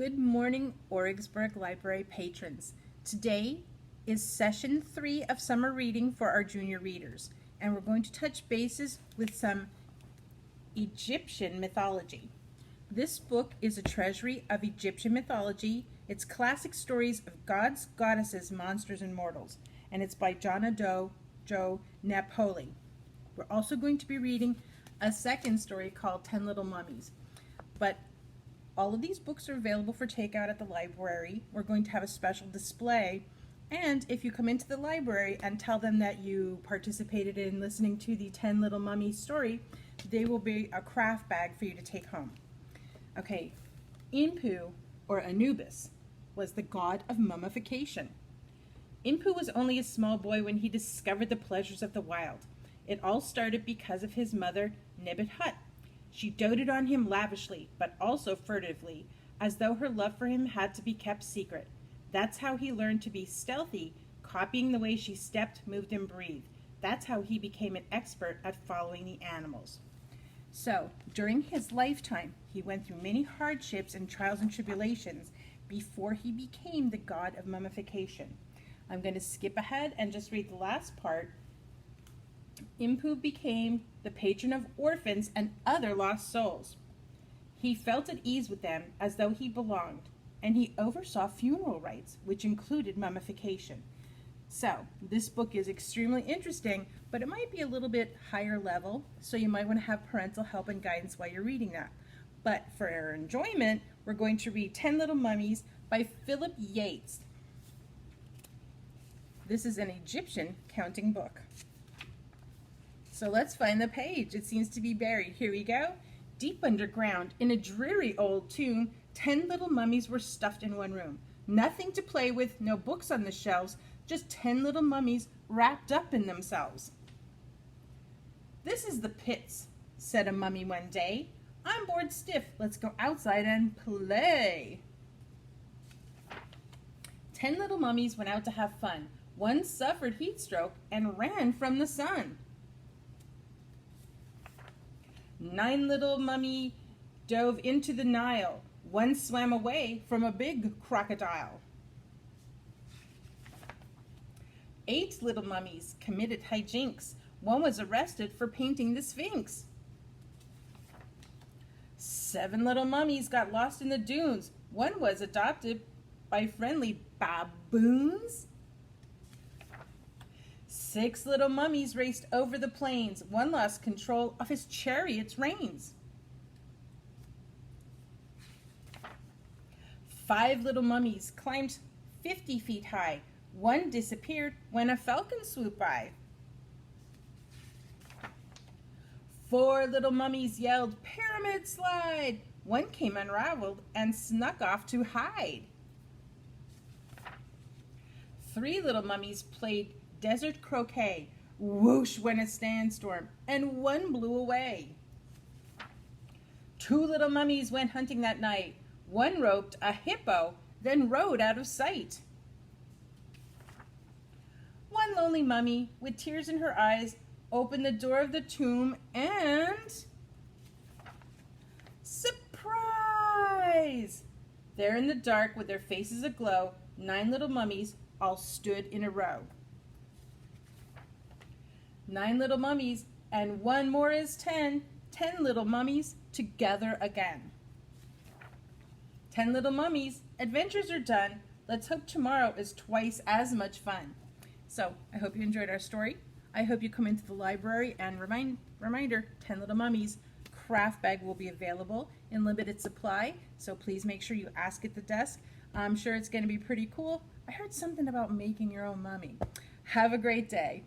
Good morning, Origsburg Library patrons. Today is session 3 of summer reading for our junior readers, and we're going to touch bases with some Egyptian mythology. This book is a treasury of Egyptian mythology. It's classic stories of gods, goddesses, monsters, and mortals, and it's by Joe Napoli. We're also going to be reading a second story called 10 Little Mummies, but all of these books are available for takeout at the library. We're going to have a special display, and if you come into the library and tell them that you participated in listening to the 10 Little Mummies story, they will be a craft bag for you to take home. Okay, Inpu, or Anubis, was the god of mummification. Inpu was only a small boy when he discovered the pleasures of the wild. It all started because of his mother, Nebet-Hut. She doted on him lavishly, but also furtively, as though her love for him had to be kept secret. That's how he learned to be stealthy, copying the way she stepped, moved, and breathed. That's how he became an expert at following the animals. So, during his lifetime, he went through many hardships and trials and tribulations before he became the god of mummification. I'm going to skip ahead and just read the last part. Inpu became the patron of orphans and other lost souls. He felt at ease with them as though he belonged, and he oversaw funeral rites, which included mummification. So, this book is extremely interesting, but it might be a little bit higher level, so you might want to have parental help and guidance while you're reading that. But for our enjoyment, we're going to read 10 Little Mummies by Philip Yates. This is an Egyptian counting book. So let's find the page. It seems to be buried. Here we go. Deep underground, in a dreary old tomb, 10 little mummies were stuffed in one room. Nothing to play with, no books on the shelves, just 10 little mummies wrapped up in themselves. "This is the pits," said a mummy one day. "I'm bored stiff. Let's go outside and play." 10 little mummies went out to have fun. One suffered heat stroke and ran from the sun. 9 little mummy dove into the Nile. One swam away from a big crocodile. 8 little mummies committed hijinks. One was arrested for painting the Sphinx. 7 little mummies got lost in the dunes. One was adopted by friendly baboons. 6 little mummies raced over the plains. One lost control of his chariot's reins. 5 little mummies climbed 50 feet high. One disappeared when a falcon swooped by. 4 little mummies yelled, "Pyramid slide!" One came unraveled and snuck off to hide. 3 little mummies played desert croquet. Whoosh went a sandstorm, and one blew away. 2 little mummies went hunting that night. One roped a hippo, then rode out of sight. 1 lonely mummy, with tears in her eyes, opened the door of the tomb and... surprise! There in the dark, with their faces aglow, 9 little mummies all stood in a row. 9 little mummies, and one more is 10. 10 little mummies together again. 10 little mummies, adventures are done. Let's hope tomorrow is twice as much fun. So, I hope you enjoyed our story. I hope you come into the library, and reminder, 10 Little Mummies craft bag will be available in limited supply, so please make sure you ask at the desk. I'm sure it's going to be pretty cool. I heard something about making your own mummy. Have a great day.